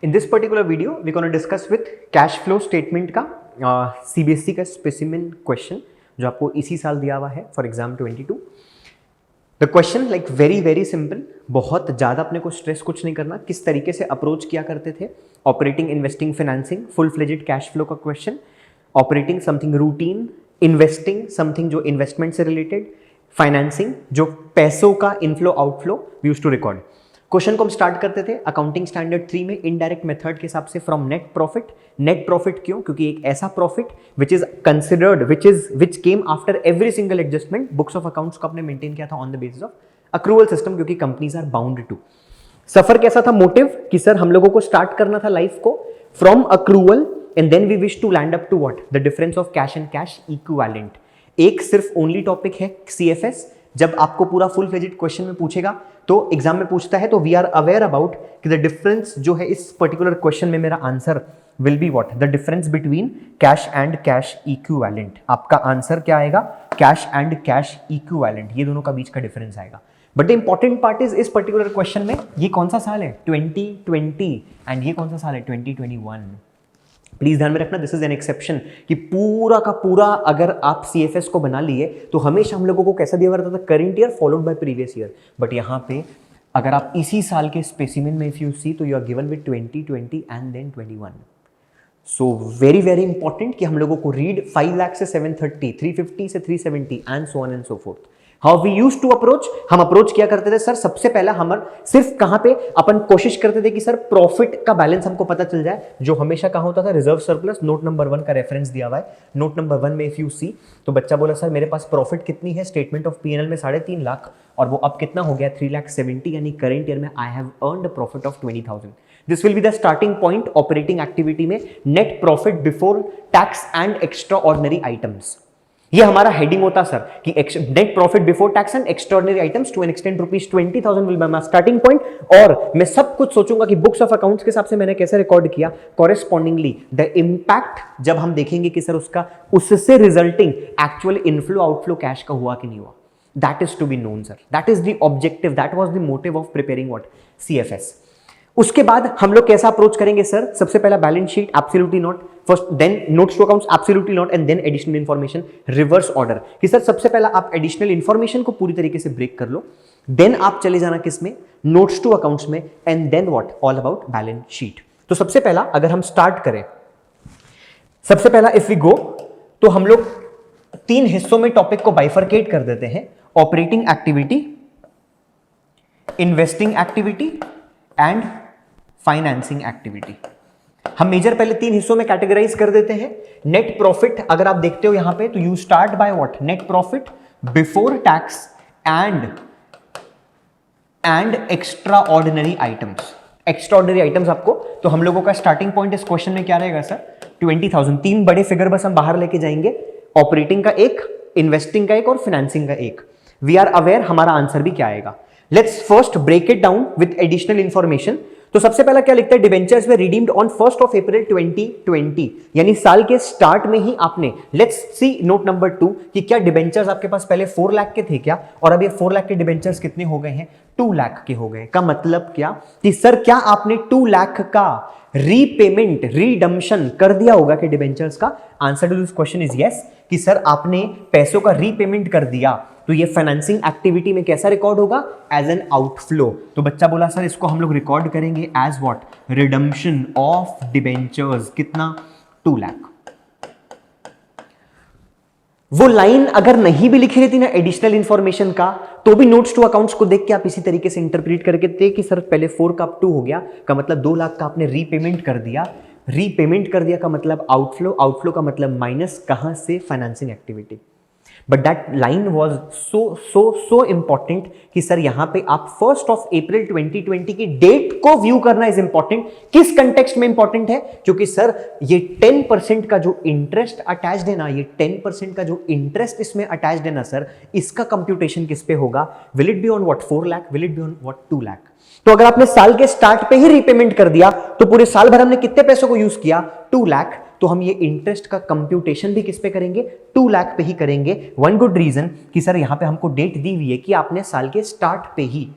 In this particular video, we're going to discuss with cash flow statement का CBSE का specimen question जो आपको इसी साल दिया हुआ है for exam 22. The question like very simple, बहुत ज़्यादा अपने को स्ट्रेस कुछ नहीं करना, किस तरीके से अप्रोच किया करते थे operating, investing, financing, full fledged cash flow का question, operating something routine, investing something जो इन्वेस्टमेंट से रिलेटेड, फाइनेंसिंग जो पैसों का inflow outflow we used to record. Question को हम स्टार्ट करते थे अकाउंटिंग स्टैंडर्ड 3 में इनडायरेक्ट मेथड के हिसाब से from net profit. Net profit क्यों? क्योंकि एक ऐसा profit which is considered which came after every single adjustment. Books of accounts को आपने मेंटेन किया था on the basis of accrual system, क्योंकि कंपनीज आर बाउंड टू. सफर कैसा था? मोटिव कि सर हम लोगों को स्टार्ट करना था लाइफ को from accrual and then we wish to land up to what, the difference of cash and cash equivalent. एक सिर्फ ओनली टॉपिक है CFS. जब आपको पूरा फुल फ्लेजेड क्वेश्चन में पूछेगा तो एग्जाम में पूछता है तो वी आर अवेयर अबाउट कि द डिफरेंस जो है इस पर्टिकुलर क्वेश्चन में मेरा answer will be what, the difference between cash and cash equivalent. आपका आंसर क्या आएगा? कैश एंड कैश इक्विवेलेंट, ये दोनों का बीच का डिफरेंस आएगा. But the important part is इस पर्टिकुलर क्वेश्चन में ये कौन सा साल है? 2020 एंड ये कौन सा साल है? 2021. प्लीज ध्यान में रखना, दिस इज एन एक्सेप्शन कि पूरा का पूरा अगर आप CFS को बना लिए तो हमेशा हम लोगों को कैसा दिया रहता था? Current year followed by previous year. But यहाँ पे अगर आप इसी साल के स्पेसिमेन में इफ यू सी तो you are given with 2020 and then 21. So very important कि हम लोगों को रीड 5 लाख से 730, 350 से 370 and so on and so forth. How we used to approach, हम अप्रोच किया करते थे सर सबसे पहला हम सिर्फ कहां पे अपन कोशिश करते थे कि सर प्रॉफिट का बैलेंस हमको पता चल जाए, जो हमेशा कहां होता था? Reserve surplus. नोट नंबर 1 का रेफरेंस दिया हुआ है. नोट नंबर 1 में इफ यू सी तो बच्चा बोला सर मेरे पास प्रॉफिट कितनी है स्टेटमेंट ऑफ P&L में? 3.5 लाख, और वो अब कितना हो गया? 3,70,000. यानी करंट ईयर में I have earned profit of 20,000. This will be the starting point operating activity में. Net profit before tax and extraordinary items, ये हमारा हेडिंग होता सर कि net profit before tax and extraordinary items to an extent ₹20,000 will be my starting point. और मैं सब कुछ सोचूंगा कि बुक्स ऑफ अकाउंट्स के हिसाब से मैंने कैसे रिकॉर्ड किया, कॉरेस्पॉन्डिंगली द इंपैक्ट जब हम देखेंगे कि सर उससे resulting actual inflow outflow cash का हुआ कि नहीं हुआ, that is to be known sir. That is the objective, that was the motive of preparing what, CFS. उसके बाद हम लोग कैसा अप्रोच करेंगे सर? सबसे पहला balance sheet absolutely not first, then notes to accounts absolutely not, and then additional information reverse order. कि sir सबसे पहला आप एडिशनल इंफॉर्मेशन को पूरी तरीके से ब्रेक कर लो, देन आप चले जाना किसमें? नोट्स टू अकाउंट्स में, and then what, all about balance sheet. तो सबसे पहला अगर हम स्टार्ट करें, सबसे पहला इफ वी गो तो हम लोग 3 हिस्सों में टॉपिक को बाइफरकेट कर देते हैं. Operating activity, investing activity and financing activity. हम मेजर पहले 3 हिस्सों में कैटेगराइज कर देते हैं. नेट प्रॉफिट अगर आप देखते हो यहां पे तो you start by what, net profit before tax and extraordinary items. Extra ordinary items आपको, तो हम लोगों का स्टार्टिंग पॉइंट इस क्वेश्चन में क्या रहेगा सर? 20,000. 3 बड़े फिगर बस हम बाहर लेके जाएंगे, ऑपरेटिंग का एक, इन्वेस्टिंग का एक और फाइनेंसिंग का एक. वी आर अवेयर हमारा आंसर भी क्या आएगा. Let's first break it down with additional information. तो सबसे पहला क्या लिखता है? डिबेंचर्स में रिडीम्ड ऑन 1 अप्रैल 2020, यानी साल के स्टार्ट में ही आपने. लेट्स सी नोट नंबर 2 कि क्या डिबेंचर्स आपके पास पहले 4 लाख के थे क्या, और अब ये 4 लाख के डिबेंचर्स कितने हो गए हैं? 2 लाख के हो गए. का मतलब क्या कि सर क्या आपने 2 लाख का रीपेमेंट, रिडम्पशन कर दिया होगा कि डिबेंचर्स का? Answer to this question is yes, कि सर आपने पैसों का रीपेमेंट कर दिया. तो ये फाइनेंसिंग एक्टिविटी में कैसा रिकॉर्ड होगा? As an outflow. तो बच्चा बोला सर इसको हम लोग रिकॉर्ड करेंगे as what, redemption of debentures. कितना? 2 लाख. वो लाइन अगर नहीं भी लिखी रहती ना एडिशनल इंफॉर्मेशन का, तो भी नोट्स टू अकाउंट्स को देख के आप इसी तरीके से इंटरप्रेट करके थे कि सर पहले 4 का 2 हो गया, का मतलब 2 लाख का आपने रीपेमेंट कर दिया. रीपेमेंट कर दिया का मतलब आउटफ्लो, आउटफ्लो का मतलब माइनस कहां से? Financing activity. But that line was so important कि सर यहां पे आप 1 अप्रैल 2020 की डेट को व्यू करना इज इंपॉर्टेंट. किस कंटेक्स्ट में इंपॉर्टेंट है? क्योंकि सर ये 10% का जो इंटरेस्ट अटैच्ड है ना, ये 10% का जो इंटरेस्ट इसमें अटैच्ड है ना सर, इसका कंप्यूटेशन किस पे होगा? Will it be on what, 4 lakh? Will it be on what, 2 lakh? तो अगर आपने साल के स्टार्ट पे ही रीपेमेंट कर दिया तो पूरे साल भर हमने कितने पैसों को यूज किया? 2 लाख. तो हम ये इंटरेस्ट का कंप्यूटेशन भी किस पे करेंगे? 2 लाख पे ही करेंगे. वन गुड रीजन कि सर यहां पे हमको डेट दी हुई है कि आपने साल के स्टार्ट पे ही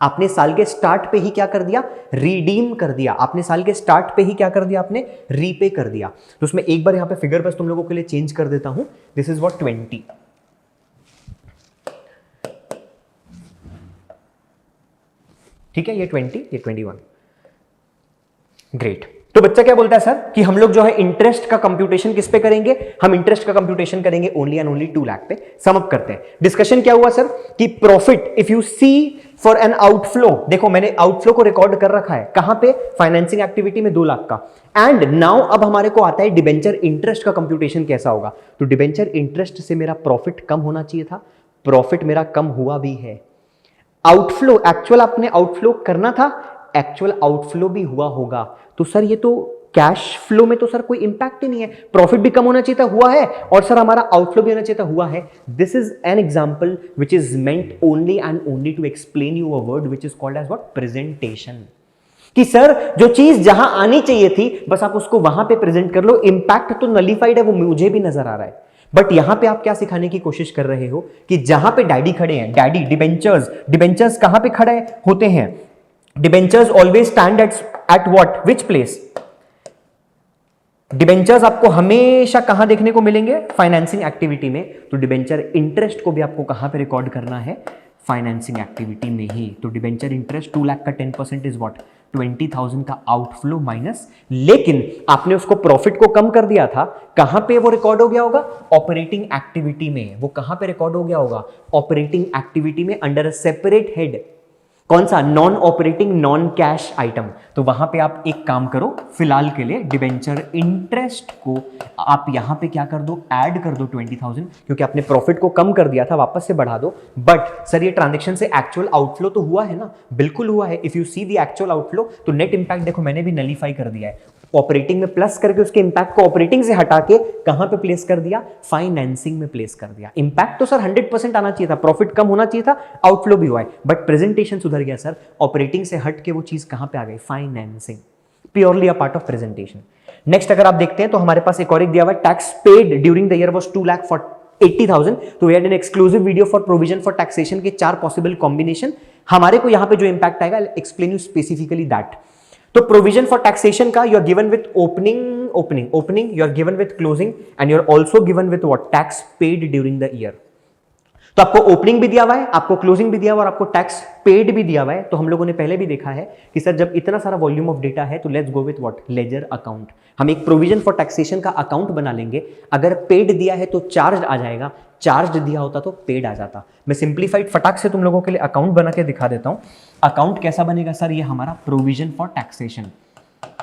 आपने साल के स्टार्ट पे ही क्या कर दिया, रिडीम कर दिया। आपने साल के स्टार्ट पे ही क्या कर दिया, आपने रीपे कर दिया। तो उसमें एक बार यहां पे फिगर बस तुम लोगों के लिए चेंज कर देता हूं। दिस इज व्हाट 20, ठीक है, ये 20, ये 21। ग्रेट। तो बच्चा क्या बोलता है सर कि हम लोग जो है इंटरेस्ट का कंप्यूटेशन किस पे करेंगे, हम इंटरेस्ट का कंप्यूटेशन करेंगे ओनली एंड ओनली 2 लाख पे। सम अप करते हैं। डिस्कशन क्या हुआ सर कि profit if you see for an outflow, देखो मैंने आउटफ्लो को रिकॉर्ड कर रखा है कहां पे, फाइनेंसिंग एक्टिविटी में 2 लाख का। एंड नाउ अब हमारे को आता है डिबेंचर इंटरेस्ट का कंप्यूटेशन कैसा होगा। तो डिबेंचर इंटरेस्ट से मेरा प्रॉफिट कम होना चाहिए था, प्रॉफिट मेरा कम हुआ भी है। आउटफ्लो एक्चुअल आपने आउटफ्लो करना था, एक्चुअल आउटफ्लो भी हुआ होगा। तो सर ये तो कैश फ्लो में तो सर कोई इंपैक्ट ही नहीं है, प्रॉफिट भी कम होना चाहिए था, हुआ है, और सर हमारा आउटफ्लो भी होना चाहिए था, हुआ है। This is an example which is meant only and only to explain you a word which is called as what, presentation. कि सर जो चीज जहां आनी चाहिए थी बस आप उसको वहां पे प्रेजेंट कर लो, इंपैक्ट तो नलिफाइड है, वो मुझे भी नजर आ रहा है। बट यहां पे आप क्या सिखाने की कोशिश कर रहे हो कि जहां पे डैडी खड़े हैं, डैडी डिबेंचर्स, डिबेंचर्स कहां पे खड़े होते हैं, debentures always stand at what, which place. Debentures आपको हमेशा कहां देखने को मिलेंगे, फाइनेंसिंग एक्टिविटी में। तो डिबेंचर इंटरेस्ट को भी आपको कहां पे रिकॉर्ड करना है, फाइनेंसिंग एक्टिविटी में ही। तो डिबेंचर इंटरेस्ट 2 लाख का 10% इज व्हाट, 20,000 का आउटफ्लो माइनस, लेकिन आपने उसको प्रॉफिट को कम कर दिया था। कहां पे वो रिकॉर्ड हो गया होगा, ऑपरेटिंग एक्टिविटी में। वो कहां पे रिकॉर्ड हो गया होगा, ऑपरेटिंग एक्टिविटी में, अंडर अ सेपरेट हेड। कौन सा, non operating non cash item. तो वहां पे आप एक काम करो, फिलहाल के लिए डिबेंचर इंटरेस्ट को आप यहां पे क्या कर दो, ऐड कर दो 20,000, क्योंकि आपने प्रॉफिट को कम कर दिया था, वापस से बढ़ा दो। बट सर ये ट्रांजेक्शन से एक्चुअल आउटफ्लो तो हुआ है ना, बिल्कुल हुआ है। If you see the actual outflow, तो नेट इंपैक्ट देखो मैंने भी नलीफाई कर दिया है, ऑपरेटिंग में प्लस करके उसके इंपैक्ट को ऑपरेटिंग से हटा के कहां पे प्लेस कर दिया, फाइनेंसिंग में प्लेस कर दिया। इंपैक्ट तो सर 100% आना चाहिए था, प्रॉफिट कम होना चाहिए था, आउटफ्लो भी हुआ है, बट प्रेजेंटेशन सुधर गया सर, ऑपरेटिंग से हट के वो चीज कहां पे आ गई, financing, purely a part of presentation. Next अगर आप देखते हैं तो हमारे पास एक और एक दिया हुआ है, tax paid during the year was 2,80,000। तो we had an exclusive video for provision for taxation के 4 पॉसिबल कॉम्बिनेशन। हमारे को यहां पे जो इंपैक्ट आएगा, एक्सप्लेन यू स्पेसिफिकली दैट। तो प्रोविजन फॉर टैक्सेशन का you are given with opening, you are given with closing, and you are also given with what, tax paid during the year. तो आपको ओपनिंग भी दिया हुआ है, आपको क्लोजिंग भी दिया हुआ है, और आपको टैक्स पेड भी दिया हुआ है। तो हम लोगों ने पहले भी देखा है कि सर जब इतना सारा वॉल्यूम ऑफ डेटा है तो let's go with what, ledger account. हम एक प्रोविजन फॉर टैक्सेशन का अकाउंट बना लेंगे। अगर पेड दिया है तो चार्ज आ जाएगा, चार्ज दिया होता तो पेड आ जाता। मैं सिंप्लीफाइड फटाक से तुम लोगों के लिए अकाउंट बना के दिखा देता हूं। अकाउंट कैसा बनेगा सर, ये हमारा provision for taxation,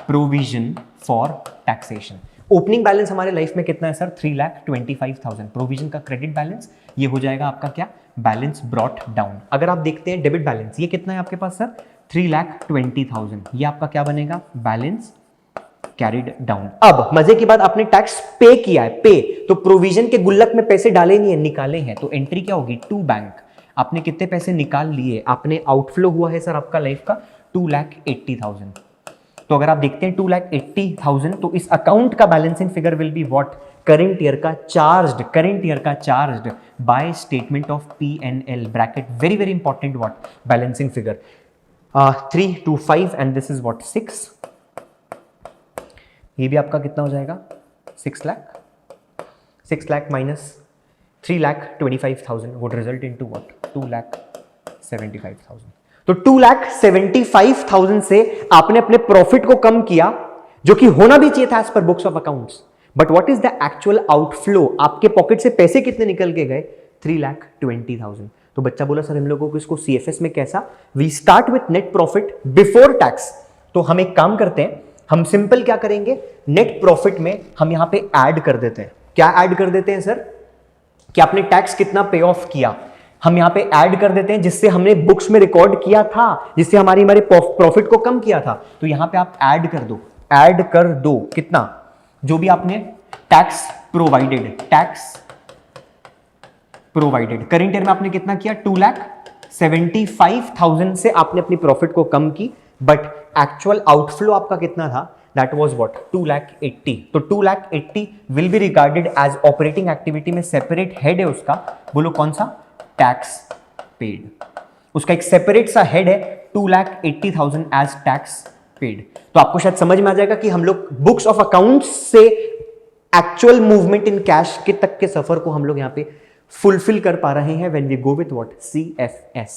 provision for taxation. Opening balance हमारे लाइफ में कितना है सर, 3,25,000। प्रोविजन का क्रेडिट बैलेंस ये हो जाएगा आपका क्या, बैलेंस ब्रॉट डाउन। अगर आप देखते हैं डेबिट बैलेंस ये कितना है आपके पास सर, 3,20,000। ये आपका क्या बनेगा, बैलेंस कैरिड डाउन। अब मजे की बात, आपने टैक्स पे किया है, पे, तो प्रोविजन के गुल्लक में पैसे डाले नहीं है, निकाले हैं। तो एंट्री क्या होगी, टू बैंक। आपने कितने पैसे निकाल लिए, आपने आउटफ्लो हुआ है सर आपका लाइफ का 2,80,000। तो अगर आप देखते हैं 2,80,000, तो इस अकाउंट का balancing figure will be what, current year का charged by statement of P&L bracket, very very important what, balancing figure 325 and this is what 6। ये भी आपका कितना हो जाएगा, 6 lakh, 6 lakh minus 3,25,000 would result into what, 2,75,000। तो 2,75,000 से आपने अपने प्रॉफिट को कम किया, जो कि होना भी चाहिए था as per books of accounts. But what is the actual outflow, आपके पॉकेट से पैसे कितने निकल के गए, 3,20,000। तो बच्चा बोला सर हम लोगों को इसको सीएफएस में कैसा, we start with net profit before tax. तो हम एक काम करते हैं, हम सिंपल क्या करेंगे, नेट प्रॉफिट में हम यहां पे ऐड कर देते हैं। क्या ऐड कर देते हैं सर, कि आपने टैक्स कितना पे ऑफ किया, हम यहां पे ऐड कर देते हैं, जिससे हमने बुक्स में रिकॉर्ड किया था, जिससे हमारे प्रॉफिट को कम किया था। तो यहां पे आप ऐड कर दो कितना, जो भी आपने टैक्स प्रोवाइडेड करेंट ईयर में आपने कितना किया, 2,75,000 से आपने अपनी प्रॉफिट को कम की। बट एक्चुअल आउटफ्लो आपका कितना था, दैट वाज व्हाट, 2,80,000। तो 2,80,000 will be regarded as operating activity में सेपरेट हेड है उसका, बोलो कौन सा, टैक्स पेड। उसका एक सेपरेट सा हेड है 2,80,000 एज टैक्स पेड। तो आपको शायद समझ में आ जाएगा कि हम लोग बुक्स ऑफ अकाउंट्स से एक्चुअल मूवमेंट इन कैश के तक के सफर को हम लोग यहां पे फुलफिल कर पा रहे हैं when we go with what, CFS।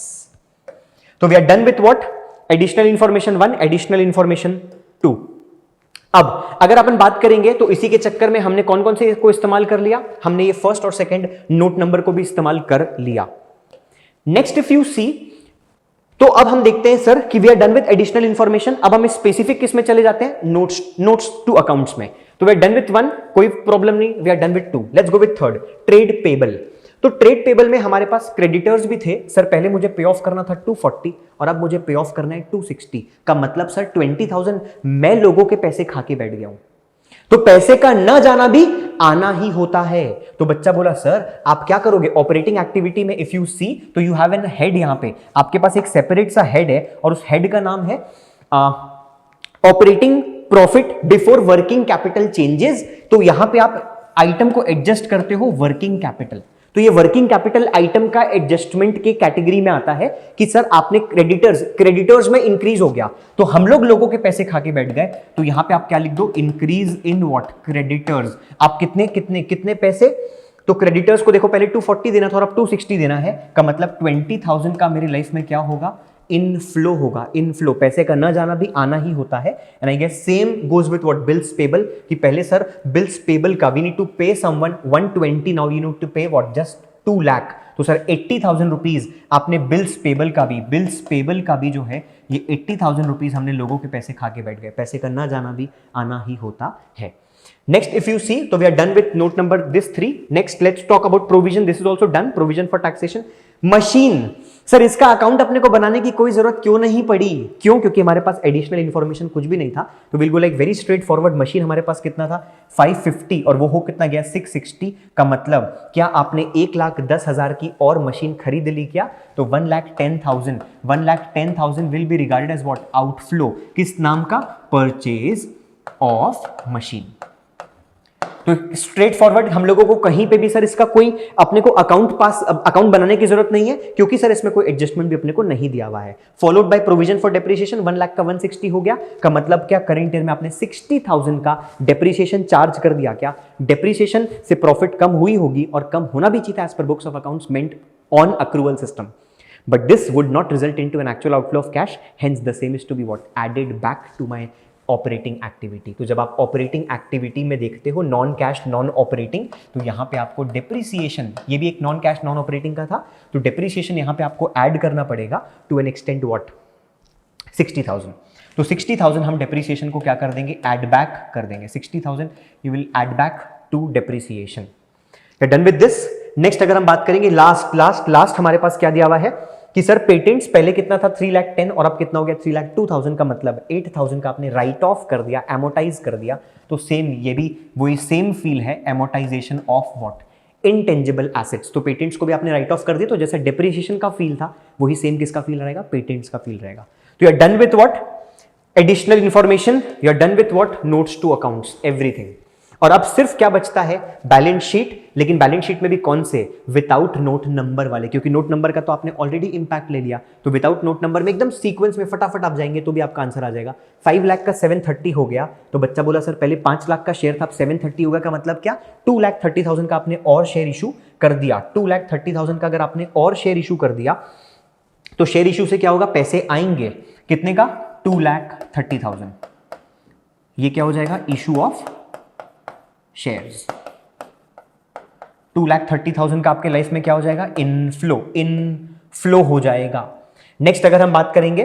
तो we are done with what, additional information 1, additional information 2। अब अगर अपन बात करेंगे तो इसी के चक्कर में हमने कौन कौन से को इस्तेमाल कर लिया, हमने ये फर्स्ट और सेकंड नोट नंबर को भी इस्तेमाल कर लिया। नेक्स्ट इफ यू सी, तो अब हम देखते हैं सर कि we are done with additional information. अब हम स्पेसिफिक किस में चले जाते हैं, नोट्स टू अकाउंट्स में। तो वी आर डन विथ 1, कोई प्रॉब्लम नहीं, we are done with 2। Let's go with third, trade payable. तो ट्रेड पेबल में हमारे पास क्रेडिटर्स भी थे सर, पहले मुझे पे ऑफ करना था 240 और अब मुझे पे ऑफ करना है 260 का मतलब सर 20,000 मैं लोगों के पैसे खा के बैठ गया हूं। तो पैसे का न जाना भी आना ही होता है। तो बच्चा बोला सर आप क्या करोगे ऑपरेटिंग एक्टिविटी में, इफ यू सी तो यू हैव एन हेड, यहां पे आपके पास एक सेपरेट सा हेड है और उस हेड का नाम है operating profit before working capital changes. तो यहां पे आप आइटम को एडजस्ट करते हो वर्किंग कैपिटल। तो ये वर्किंग कैपिटल आइटम का एडजस्टमेंट के कैटेगरी में आता है कि सर आपने क्रेडिटर्स में इंक्रीज हो गया तो हम लोगों के पैसे खा के बैठ गए। तो यहां पे आप क्या लिख दो, इंक्रीज इन व्हाट, क्रेडिटर्स। आप कितने कितने कितने पैसे, तो क्रेडिटर्स को देखो पहले 240 देना था और अब 260 देना है, का मतलब 20,000 का मेरी लाइफ में क्या होगा, इनफ्लो होगा। इनफ्लो, पैसे का ना जाना भी आना ही होता है। And I guess same goes with what, bills payable, कि पहले सर बिल्स पेबल का we need to pay someone 120, now you need to pay what, just 2 lakh. तो सर 80,000 रुपीज आपने बिल्स पेबल का भी जो है ये 80,000 रुपीज हमने लोगों के पैसे खा के बैठ गए। पैसे का ना जाना भी आना ही होता है। Next, if you see, so we are done with note number this 3. Next, let's talk about provision. This is also done. Provision for taxation. Machine, sir इसका अकाउंट अपने को बनाने की कोई जरूरत क्यों नहीं पड़ी, क्यों, क्योंकि हमारे पास एडिशनल इंफॉर्मेशन कुछ भी नहीं था। तो will go like very straight forward, machine हमारे पास कितना था 550 और वो हो कितना गया 660 का मतलब क्या आपने 1,10,000 की और मशीन खरीद ली क्या, तो 1,10,000 will be regarded as what, outflow, किस नाम का, परचेज ऑफ मशीन। तो स्ट्रेट फॉरवर्ड हम लोगों को कहीं पे भी सर इसका कोई अपने को अकाउंट बनाने की जरूरत नहीं है क्योंकि सर इसमें कोई एडजस्टमेंट भी अपने को नहीं दिया हुआ है। Followed by provision for depreciation, 1 lakh का 160 हो गया, का मतलब क्या, करंट ईयर में आपने 60,000 का डेप्रिसिएशन चार्ज कर दिया। क्या डेप्रिसिएशन से प्रॉफिट कम हुई होगी और कम होना भी चाहिए as per books of accounts meant on accrual system, but this would not result into an actual outflow of cash, hence the same is to be what, added back to my operating activity. तो जब आप operating activity में देखते हो non cash non operating, तो यहां पे आपको डेप्रिसिएशन, ये भी एक नॉन कैश नॉन ऑपरेटिंग का था, तो डेप्रिसिएशन यहां पे आपको ऐड करना पड़ेगा टू एन एक्सटेंट व्हाट, 60,000। तो 60,000 हम डेप्रिसिएशन को क्या कर देंगे, ऐड बैक कर देंगे। 60,000 you will add back to depreciation. Done with this. Next अगर हम बात करेंगे लास्ट हमारे पास क्या दिया हुआ है कि सर पेटेंट्स पहले कितना था 3,10,000 और अब कितना हो गया 3,02,000 का मतलब 8,000 का आपने राइट ऑफ कर दिया, एमोटाइज कर दिया। तो सेम ये भी वही सेम फील है, amortisation of what, intangible assets. तो पेटेंट्स को भी आपने राइट ऑफ कर दिया, तो जैसे डेप्रिसिएशन का फील था वही सेम किसका फील रहेगा, पेटेंट्स का फील रहेगा। तो you are done with what, additional information, you are done with what, notes to accounts, everything. और अब सिर्फ क्या बचता है, बैलेंस शीट। लेकिन बैलेंस शीट में भी कौन से, विदाउट नोट नंबर वाले, क्योंकि नोट नंबर का तो आपने ऑलरेडी इंपैक्ट ले लिया। तो विदाउट नोट नंबर में एकदम सीक्वेंस में फटाफट आप जाएंगे तो भी आपका आंसर आ जाएगा। 5 लाख का 730 हो गया, तो बच्चा बोला सर पहले 5 लाख का शेयर था, अब 730 होगा, का मतलब क्या, 2,30,000 का आपने और शेयर इशू कर दिया। 2,30,000 का अगर आपने और शेयर इशू कर दिया तो शेयर इशू से क्या होगा, पैसे आएंगे कितने का, 2,30,000। ये क्या हो जाएगा, इशू ऑफ शेयर्स। 2,30,000 का आपके लाइफ में क्या हो जाएगा, इनफ्लो हो जाएगा। नेक्स्ट अगर हम बात करेंगे,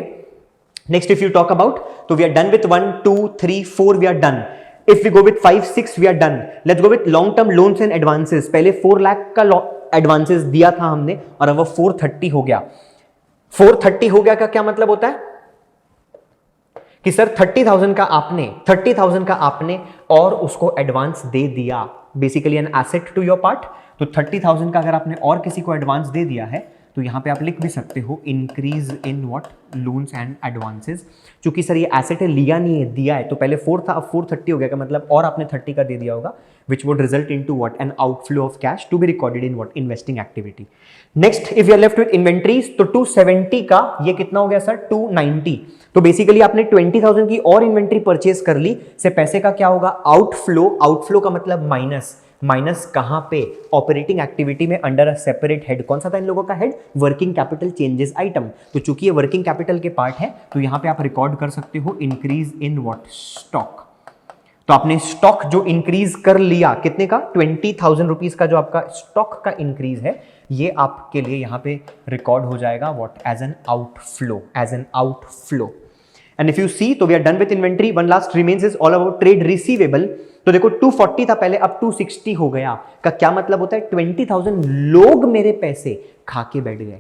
next if you talk about, तो we are done with 1 2 3 4 we are done. If we go with 5 6 we are done. Let's go with long term loans and advances. पहले 4 लाख का एडवांसेस दिया था हमने और अब वो 430 हो गया। 430 हो गया का क्या मतलब होता है कि सर 30,000 का आपने और उसको एडवांस दे दिया, basically an asset to your part. तो 30,000 का अगर आपने और किसी को एडवांस दे दिया है तो यहाँ पे आप लिख भी सकते हो increase in what loans and advances. चूंकि सर ये एसेट है, लिया नहीं है, दिया है, तो पहले 4 था, अब 430 हो गया का मतलब और आपने 30 का दे दिया होगा, which would result into what? An outflow of cash to be recorded in what? Investing activity. Next, if you are left with inventories, तो 270 का ये कितना हो गया सर? 290। तो बेसिकली आपने 20,000 की और इन्वेंट्री परचेज कर ली, से पैसे का क्या होगा? आउटफ्लो। आउटफ्लो का मतलब माइनस। माइनस कहां पे? ऑपरेटिंग एक्टिविटी में अंडर अ सेपरेट हेड। कौन सा था इन लोगों का head? Working capital changes item. तो चूंकि ये वर्किंग कैपिटल के पार्ट है, तो यहां पे आप रिकॉर्ड कर सकते हो इंक्रीज इन व्हाट? स्टॉक। तो आपने स्टॉक जो इंक्रीज कर लिया, कितने का? 20,000 रुपीज का जो आपका स्टॉक का इंक्रीज है, ये आपके लिए यहां पे रिकॉर्ड हो जाएगा what? As an outflow. As an outflow. And if you see, तो we are done with inventory. One last remains is all about trade receivable. तो देखो 240 था पहले, अब 260 हो गया। का क्या मतलब होता है? 20,000 लोग मेरे पैसे खा के बैठ गए।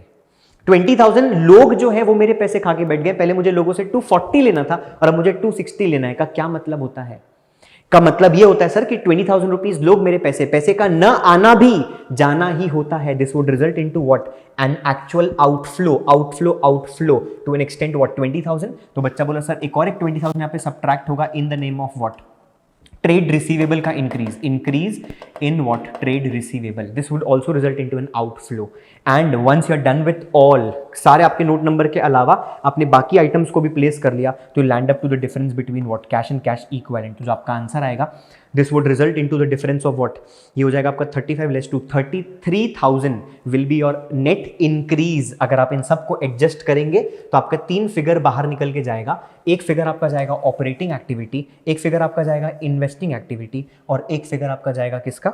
20,000 लोग जो है वो मेरे पैसे खा के बैठ गए। पहले मुझे लोगों से 240 लेना था और अब मुझे 260 लेना है। का क्या मतलब होता है? का मतलब ये होता है सर कि 20,000 रुपीज लोग मेरे पैसे, पैसे का न आना भी जाना ही होता है। This would result into what? An actual outflow. Outflow outflow to an extent what? 20,000। तो बच्चा बोला सर एक और एक 20,000 यहां पे सब्ट्रैक्ट होगा in the name of what? Trade receivable का increase. Increase in what? Trade receivable. This would also result into an outflow. And once you are done with all, सारे आपके नोट नंबर के अलावा आपने बाकी आइटम्स को भी प्लेस कर लिया, तो land up to the difference between what? Cash and cash equivalent. तो जो आपका आंसर आएगा, this would result into the difference of what? ये हो जाएगा आपका 35 less to 33,000 will be your net increase. अगर आप इन सबको एडजस्ट करेंगे तो आपका 3 फिगर बाहर निकल के जाएगा। एक फिगर आपका जाएगा ऑपरेटिंग एक्टिविटी, एक फिगर आपका जाएगा इन्वेस्टिंग एक्टिविटी, और एक फिगर आपका जाएगा किसका?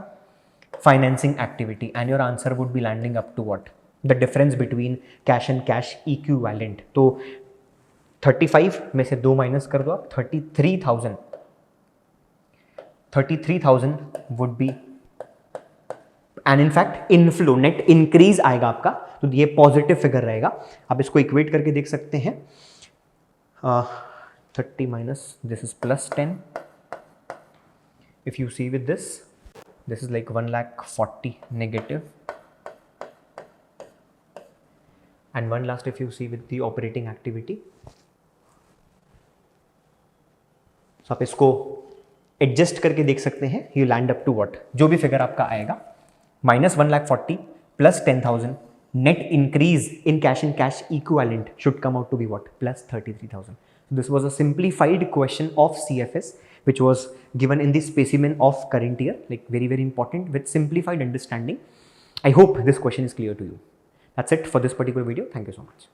Financing activity. And your answer would be landing up to what? The difference between cash and cash equivalent. तो 35 में से 2 माइनस कर दो आप, 33,000 would be, and in fact inflow, net increase आएगा आपका, तो ये पॉजिटिव फिगर रहेगा। आप इसको इक्वेट करके देख सकते हैं। 30 minus this is plus 10। If you see with this is like 1,40,000 negative, and one last if you see with the operating activity, so आप इसको एडजस्ट करके देख सकते हैं। You land up to what? जो भी फिगर आपका आएगा, -1,40,000 plus 10,000 net increase in cash and cash equivalent should come out to be what? Plus 33,000. So this was a simplified question of CFS which was given in the specimen of current year, like very important with simplified understanding. I hope this question is clear to you. That's it for this particular video. Thank you so much.